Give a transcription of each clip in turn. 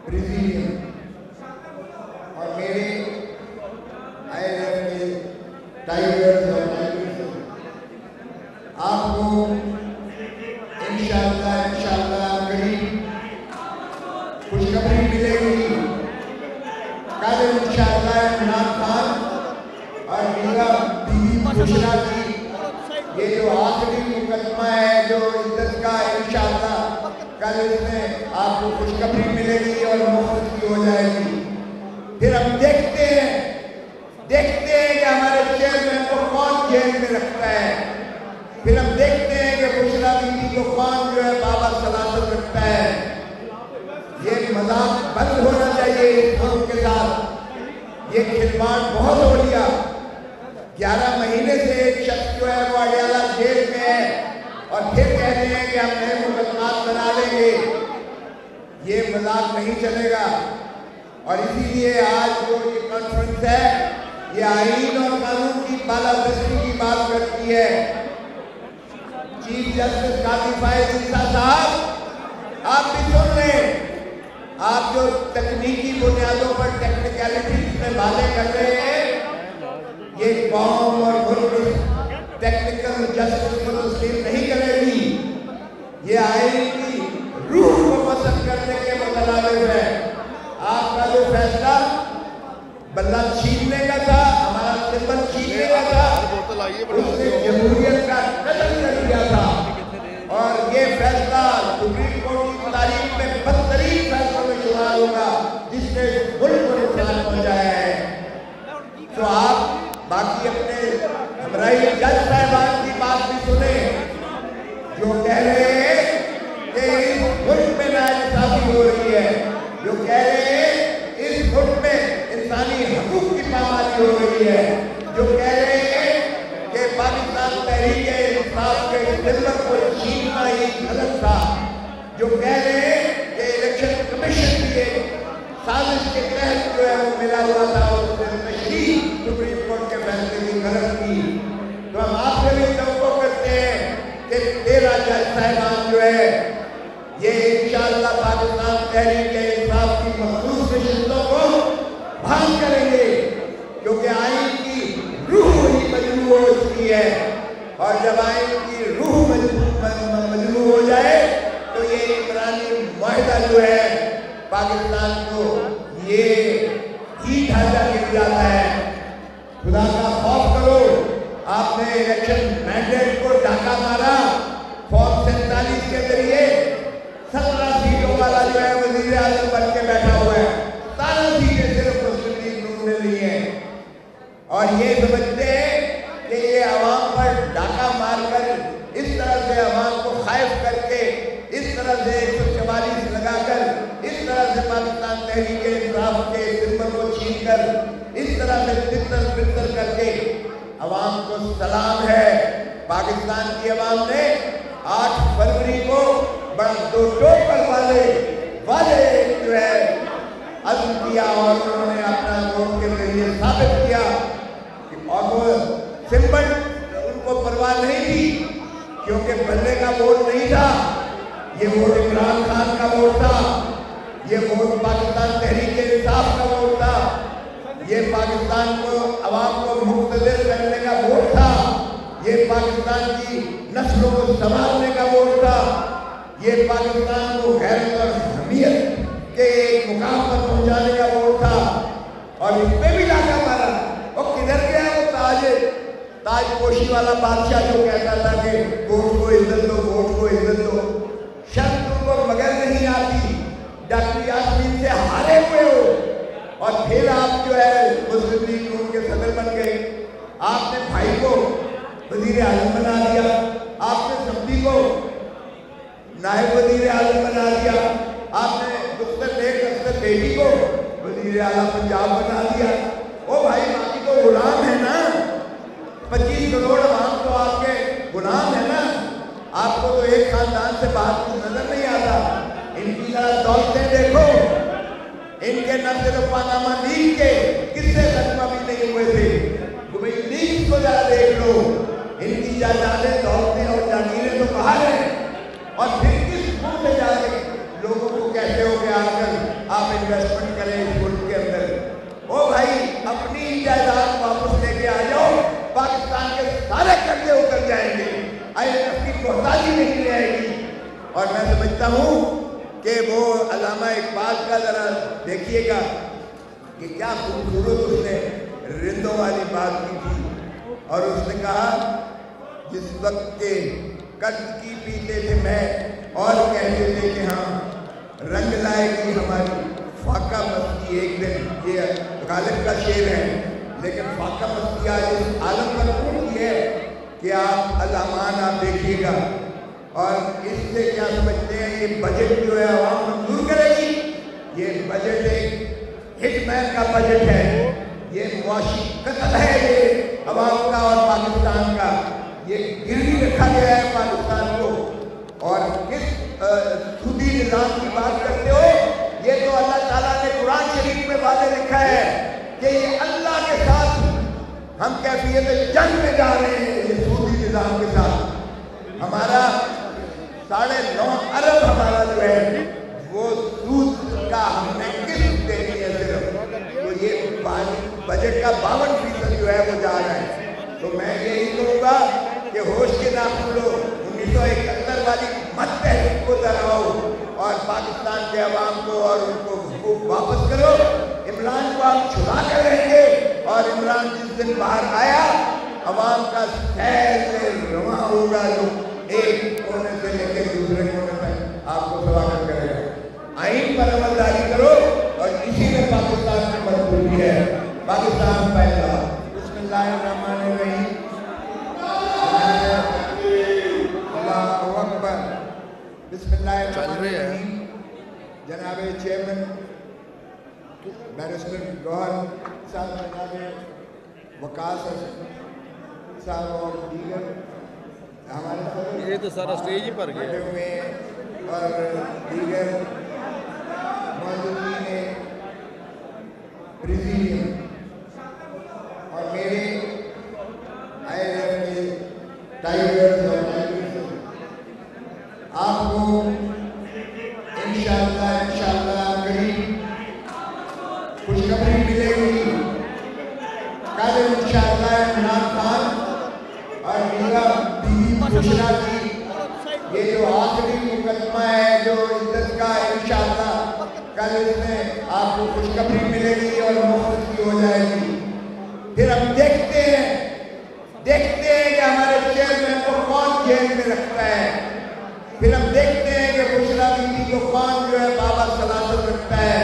پریزیڈیم اور میرے آئے رہے ٹائیگرز اور ٹائیگرز آپ کو انشاءاللہ قریب خوشخبری ملے گی. کل انشاءاللہ عمران خان اور میرا بیوی بشرا کی یہ جو آخری مقدمہ ہے جو عزت کا انشاءاللہ کل اس میں آپ کو خوشخبری ملے گی اور مفت کی ہو جائے گی. پھر ہم دیکھتے ہیں کہ ہمارے چیئرمین کو کون جیل میں رکھتا ہے. پھر ہم دیکھتے ہیں کہ بشرا بیوی کو کون جو ہے بابا سلامت رکھتا ہے. یہ مذاق بند ہونا چاہیے اس قوم کے ساتھ. یہ کھلواڑ بہت ہو لیا. 11 مہینے سے ایک شخص جو ہے وہ اڈیالہ جیل میں ہے اور پھر کہہ رہے ہیں کہ ہم نئے مقدمات بنا لیں گے. یہ مذاق نہیں چلے گا. اور اسی لیے آج جو یہ کانفرنس ہے یہ آئین اور قانون کی بالادستی کی بات کرتی ہے. چیف جسٹس قاضی فائز عیسیٰ صاحب آپ بھی سن لیں. آپ جو تکنیکی بنیادوں پر ٹیکنیکلٹیز میں باتیں کر رہے ہیں یہ قوم اور ملک ٹیکنیکل جسٹس کو تسلیم نہیں کرے گی. یہ آئین کی روح کو پسند کرنے کے مترادف ہے. آپ کا جو فیصلہ بلہ چھیننے کا تھا ہمارا سمبل چھیننے کا تھا اس نے جمہوریت کا قتل کر دیا تھا. اور یہ فیصلہ سپریم کورٹ کی تاریخ میں بدترین فیصلوں میں شمار ہوگا جس نے ملک کو نقصان پہنچایا ہے. تو آپ باقی اپنے ہمراہی جج صاحبان کی بات بھی سنیں جو کہہ رہے ہیں کہ اس ملک میں ناانصافی ہو رہی ہے. جو کہہ رہے ہیں اس ملک میں انسانی حقوق کی پامالی ہو رہی ہے. جو کہہ رہے ہیں کہ پاکستان تحریک انصاف کے سمبل کو چھیننا ہی غلط تھا. جو کہہ رہے ہیں کہ الیکشن کمیشن کی ایک سازش کے تحت جو ہے وہ ملا ہوا تھا اور اس نے تشریح سپریم کورٹ کے فیصلے کی غلط کی. تو ہم آپ سے بھی توقع کرتے ہیں کہ 13 جج صاحبان جو ہے یہ انشاءاللہ پاکستان تحریک انصاف کی مخصوص نشستوں کو بحال کریں گے کیونکہ آئین کی روح ہی مجروح ہو چکی ہے. اور جب آئین کی روح مجروح ہو جائے تو یہ عمرانی معاہدہ جو ہے پاکستان کو یہ ہی ڈھانچہ گر جاتا ہے. خدا کا خوف کرو. آپ نے الیکشن مینڈیٹ کو ڈاکہ مارا فارم 47 کے ذریعے. 17 سیٹوں والا جو ہے وزیر اعظم بن کے بیٹھا ہوا ہے. 17 سیٹیں صرف مسلم لیگ نون نے لی ہیں اور یہ سمجھتے ہیں کہ یہ عوام پر ڈاکہ مار کر اس طرح سے عوام کو خائف کر کے اس طرح سے 144 لگا کر اس طرح سے پاکستان تحریک انصاف کے سمبل کو چھین کر اس طرح سے تتر بتر کر کے عوام کو سلام ہے. پاکستان کی عوام نے 8 فروری کو بڑا دو ٹوکر والے جو ہے عزم کیا اور انہوں نے اپنا ووٹ کے ذریعے ثابت کیا اور وہ سمبل ان کو پرواہ نہیں تھی کیونکہ بلے کا ووٹ نہیں تھا. یہ ووٹ عمران خان کا ووٹ تھا. یہ ووٹ پاکستان تحریک انصاف کا ووٹ تھا. یہ پاکستان کو عوام کو مقتدر کرنے کا ووٹ تھا. یہ پاکستان کی نسلوں کو سنبھالنے کا ووٹ تھا. یہ پاکستان کو غیرت اور حمیت کے ایک مقام پر پہنچانے کا ووٹ تھا. اور اس پہ بھی ڈاکہ مارا. وہ کدھر گیا وہ تاج پوشی والا بادشاہ جو کہتا تھا کہ ووٹ کو عزت دو ووٹ کو عزت دو. شرط تم کو مگر نہیں آتی. ڈاکٹر یاسمین سے ہارے ہوئے ہو اور پھر آپ جو ہے مسلم لیگ نون کے صدر بن گئے. آپ نے بھائی کو وزیر اعظم بنا دیا. آپ نے سمدھی کو نائب وزیر اعظم بنا دیا. آپ نے دختر نیک اختر بیٹی کو وزیر اعلیٰ پنجاب بنا دیا. او بھائی باقی تو غلام ہے نا. 25 کروڑ عوام تو آپ کے غلام ہے نا. آپ کو تو ایک خاندان سے باہر کچھ نظر نہیں آتا. ان کی ذرا دولتیں دیکھو. ان کے نہ صرف پاناما لیگ کے کس سے ختمہ بھی نہیں ہوئے تھے. دبئی لیگ کو ذرا دیکھ لو. ان کی جائیدادیں دولتیں اور جاگیریں تو باہر ہیں اور پھر کس منہ سے جا کے لوگوں کہ وہ علامہ اقبال کا ذرا دیکھیے گا کہ کیا خوبصورت اس نے رندوں والی بات کی تھی، اور اس نے کہا جس وقت کے قرض کی پیتے تھے میں اور کہتے تھے کہ ہم رنگ لائے گی ہماری فاقہ مستی ایک دن، یہ غالب کا شعر ہے، لیکن فاقہ مستی آج اس عالم پر پہنچی ہے کہ آپ الامان آپ دیکھیے گا، اور اس سے کیا سمجھتے ہیں یہ بجٹ جو ہے عوام منظور کرے گی؟ یہ بجٹ ایک ہٹ مین کا بجٹ ہے، یہ معاشی قتل ہے یہ عوام کا اور پاکستان کا، یہ گروی رکھا گیا ہے پاکستان کو، اور کس سودی نظام کی بات کرتے ہو؟ یہ تو اللہ تعالیٰ نے قرآن شریف میں واضح لکھا ہے کہ یہ اللہ کے ساتھ ہم کیفیت جنگ میں جا رہے ہیں، یہ سودی نظام کے ساتھ ہمارا 9.5 ارب ہمارا جو ہے وہ سود کا ہم نے قسط دینی ہے صرف، تو یہ بجٹ کا 52% جو ہے وہ جا رہا ہے۔ تو میں یہی کہوں گا کہ ہوش کے ناخن لو، 1971 والی مت تحریک کو دہراؤ اور پاکستان کے عوام کو اور ان کو حقوق واپس کرو۔ عمران کو آپ چھڑا کر رہیں گے، اور عمران جس دن باہر آیا عوام کا سیر سے رواں ہوگا، جو ایک کونے سے لے کے دوسرے کونے تک آپ کو سواگت کرے گا۔ آئین پر عمل جاری کرو، اور اسی میں پاکستان کی مضبوطی ہے۔ پاکستان پہلا۔ بسم اللہ الرحمن الرحیم۔ اللہ اکبر۔ بسم اللہ الرحمن الرحیم۔ جناب چیئرمین بیرسٹر گوہر صاحب، جناب وقاص صاحب اور دیگر ہمارے یہ تو سارا اسٹیج ہی پر گیا ہوئے اور دیگر موجودین پریزیڈیم اور میرے آئے ہوئے ٹائیگرز اور ٹائیگرز، آپ کو انشاءاللہ قریب خوشخبری ملے گی۔ کل انشاءاللہ عمران خان اور میرا بیوی بشرا کی یہ جو آخری مقدمہ ہے جو عزت کا، انشاءاللہ کل اس میں آپ کو خوشخبری ملے گی اور مفت کی ہو جائے گی۔ پھر ہم دیکھتے ہیں کہ ہمارے چیئرمین کو کون جیل میں رکھتا ہے، پھر ہم دیکھتے ہیں کہ بشرا بیوی کو کون جو ہے بابا سلامت رکھتا ہے۔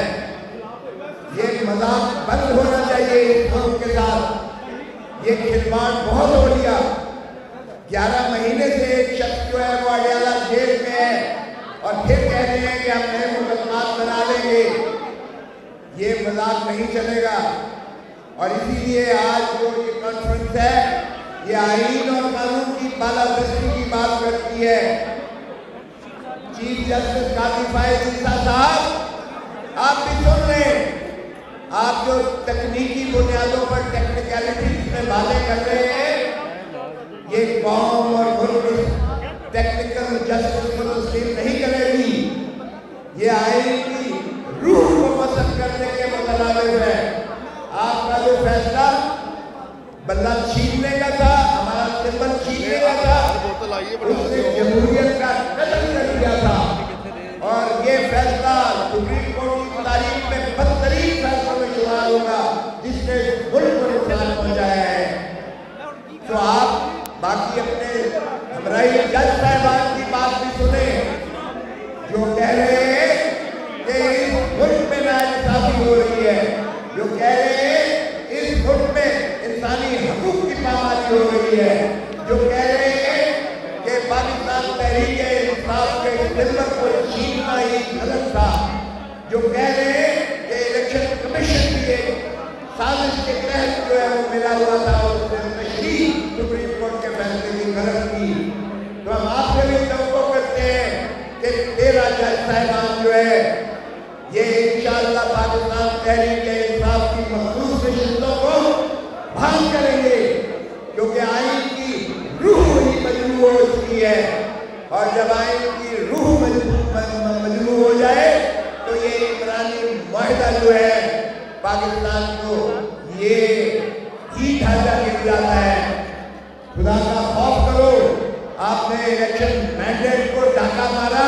یہ مذاق بند ہونا چاہیے اس ملک کے ساتھ، یہ کھلواڑ بہت ہو لیا۔ 11 مہینے سے ایک شخص جو ہے وہ اڈیالہ جیل میں ہے، اور پھر کہتے ہیں کہ ہم نئے مقدمات بنا لیں گے، یہ مذاق نہیں چلے گا۔ اور اسی لیے آج جو یہ کانفرنس ہے یہ آئین اور قانون کی بالادستی کی بات کرتی ہے۔ چیف جسٹس قاضی فائز عیسیٰ صاحب، آپ بھی سن لیں، آپ جو تکنیکی بنیادوں پر ٹیکنیکلٹیز میں باتیں کر رہے ہیں، یہ قوم اور ملک ٹیکنیکل جسٹس کو تسلیم نہیں کرے گی، یہ آئین کی روح کو پسند کرنے کے مترادف ہے۔ آپ کا جو فیصلہ بلہ چھیننے کا تھا، ہمارا سمبل چھیننے کا تھا، اس نے جمہوریت کا قتل کر دیا تھا، اور یہ فیصلہ سپریم کورٹ کی تاریخ میں بدترین فیصلوں میں شمار ہوگا جس نے ملک کو نقصان پہنچایا ہے۔ تو آپ باقی اپنے ہمرائی جج صاحبان کی بات بھی سنیں جو کہہ رہے ہیں کہ اس ملک میں ناانصافی ہو رہی ہے، جو کہہ رہے ہیں اس ملک میں انسانی حقوق کی پامالی ہو رہی ہے، جو کہہ رہے ہیں کہ پاکستان تحریک انصاف کے سمبل کو چھیننا ہی غلط تھا، جو کہہ رہے ہیں کہ الیکشن کمیشن بھی ایک سازش کے تحت جو ہے وہ ملا ہوا تھا اور اس نے تشریح سپریم کورٹ کے فیصلے کی غلط کی۔ تو ہم آپ سے بھی توقع کرتے ہیں کہ 13 جج صاحبان جو ہے یہ انشاءاللہ پاکستان تحریک انصاف کی مخصوص نشستوں کو بحال کریں گے، کیونکہ آئین کی روح ہی مجروح ہو چکی ہے، اور جب آئین کی روح مجروح ہو جائے تو یہ عمرانی معاہدہ جو ہے پاکستان کو یہ ہی ڈھانچہ گر جاتا ہے۔ خدا کا خوف کرو، آپ نے الیکشن مینڈیٹ کو ڈاکہ مارا،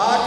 8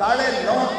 9.5